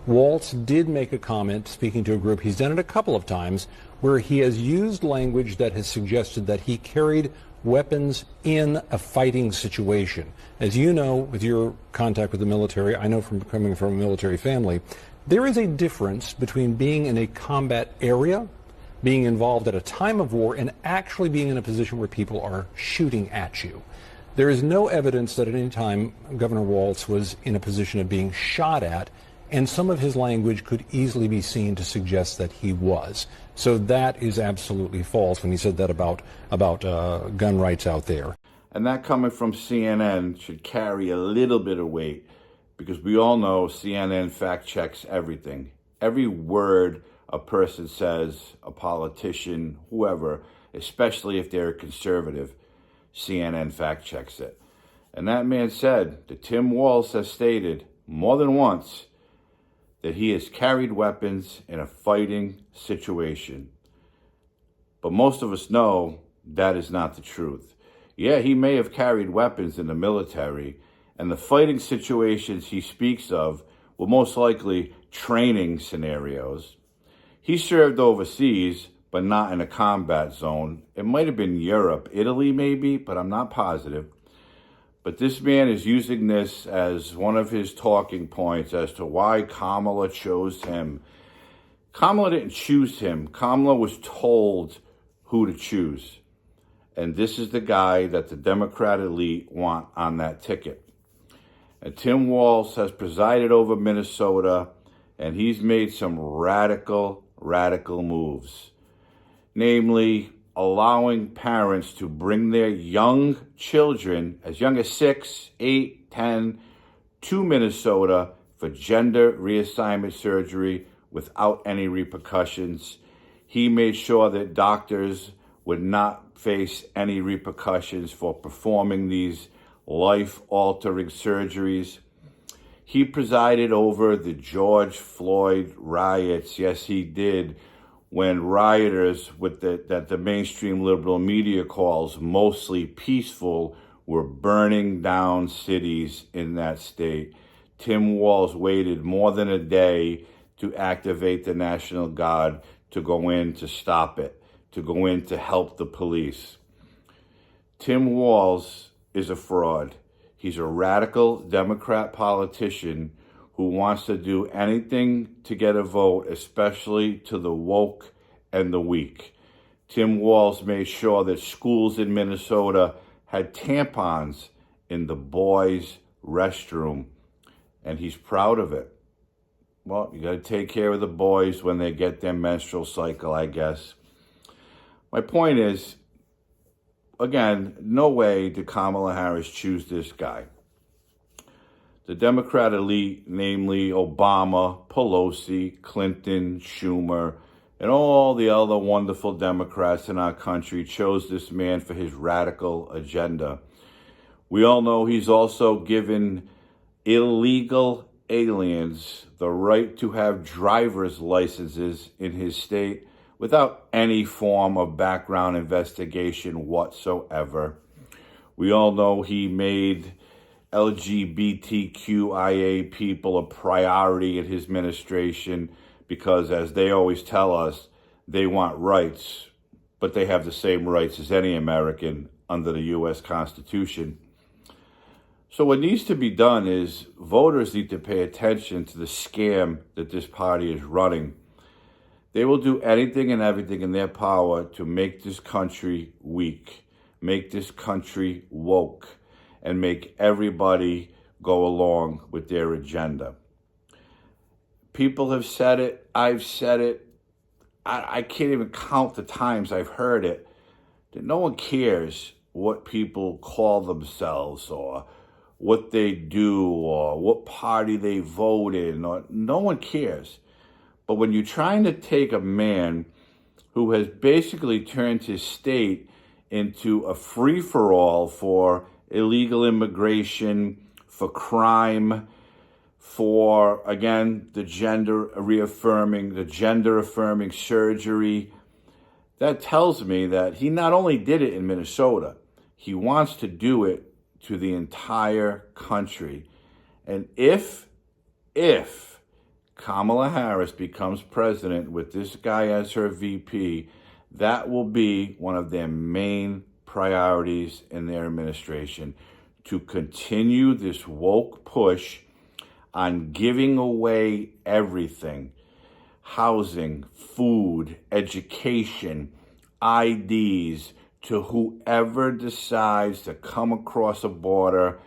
Walz did make a comment speaking to a group. He's done it a couple of times where he has used language that has suggested that he carried weapons in a fighting situation. As you know, with your contact with the military, I know from coming from a military family, there is a difference between being in a combat area, being involved at a time of war, and actually being in a position where people are shooting at you. There is no evidence that at any time Governor Walz was in a position of being shot at, and some of his language could easily be seen to suggest that he was. So that is absolutely false when he said that about gun rights out there. And that coming from CNN should carry a little bit of weight, because we all know CNN fact checks everything. Every word a person says, a politician, whoever, especially if they're a conservative, CNN fact checks it. And that man said that Tim Walz has stated more than once that he has carried weapons in a fighting situation. But most of us know that is not the truth. Yeah, he may have carried weapons in the military, and the fighting situations he speaks of were most likely training scenarios. He served overseas, but not in a combat zone. It might have been Europe, Italy maybe, but I'm not positive. But this man is using this as one of his talking points as to why Kamala chose him. Kamala didn't choose him. Kamala was told who to choose. And this is the guy that the Democrat elite want on that ticket. And Tim Walz has presided over Minnesota, and he's made some radical moves. Namely, allowing parents to bring their young children, as young as 6, 8, 10, to Minnesota for gender reassignment surgery without any repercussions. He made sure that doctors would not face any repercussions for performing these life-altering surgeries. He presided over the George Floyd riots. Yes, he did. When rioters that the mainstream liberal media calls mostly peaceful were burning down cities in that state. Tim Walz waited more than a day to activate the National Guard to go in to stop it, to go in to help the police. Tim Walz is a fraud. He's a radical Democrat politician who wants to do anything to get a vote, especially to the woke and the weak. Tim Walz made sure that schools in Minnesota had tampons in the boys' restroom, and he's proud of it. Well, you got to take care of the boys when they get their menstrual cycle, I guess. My point is, again, no way did Kamala Harris choose this guy. The Democrat elite, namely Obama, Pelosi, Clinton, Schumer, and all the other wonderful Democrats in our country chose this man for his radical agenda. We all know he's also given illegal aliens the right to have driver's licenses in his state without any form of background investigation whatsoever. We all know he made LGBTQIA people a priority in his administration because, as they always tell us, they want rights, but they have the same rights as any American under the U.S. Constitution. So what needs to be done is voters need to pay attention to the scam that this party is running. They will do anything and everything in their power to make this country weak, make this country woke, and make everybody go along with their agenda. People have said it. I've said it. I can't even count the times I've heard it, that no one cares what people call themselves or what they do or what party they vote in. Or no one cares. But when you're trying to take a man who has basically turned his state into a free-for-all for illegal immigration, for crime, for, again, the gender affirming surgery, that tells me that he not only did it in Minnesota, he wants to do it to the entire country. And if Kamala Harris becomes president with this guy as her VP, that will be one of their main priorities in their administration, to continue this woke push on giving away everything: housing, food, education, IDs, to whoever decides to come across a border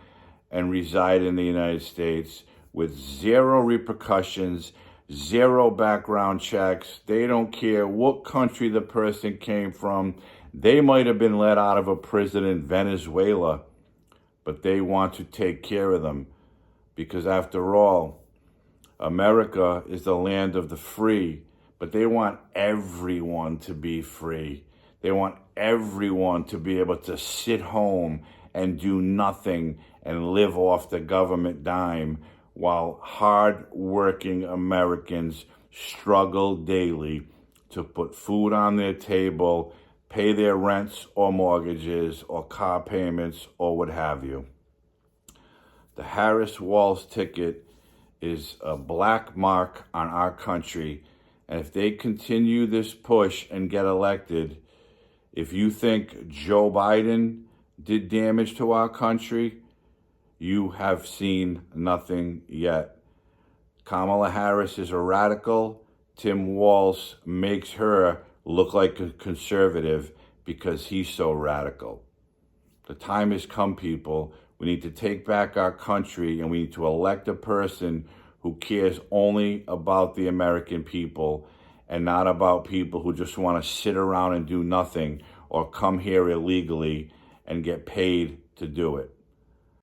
and reside in the United States, with zero repercussions, zero background checks. They don't care what country the person came from. They might have been let out of a prison in Venezuela, but they want to take care of them, because after all, America is the land of the free, but they want everyone to be free. They want everyone to be able to sit home and do nothing and live off the government dime, while hard-working Americans struggle daily to put food on their table, pay their rents or mortgages or car payments or what have you. The Harris-Walz ticket is a black mark on our country, and if they continue this push and get elected, if you think Joe Biden did damage to our country, you have seen nothing yet. Kamala Harris is a radical. Tim Walz makes her look like a conservative because he's so radical. The time has come, people. We need to take back our country, and we need to elect a person who cares only about the American people and not about people who just want to sit around and do nothing or come here illegally and get paid to do it.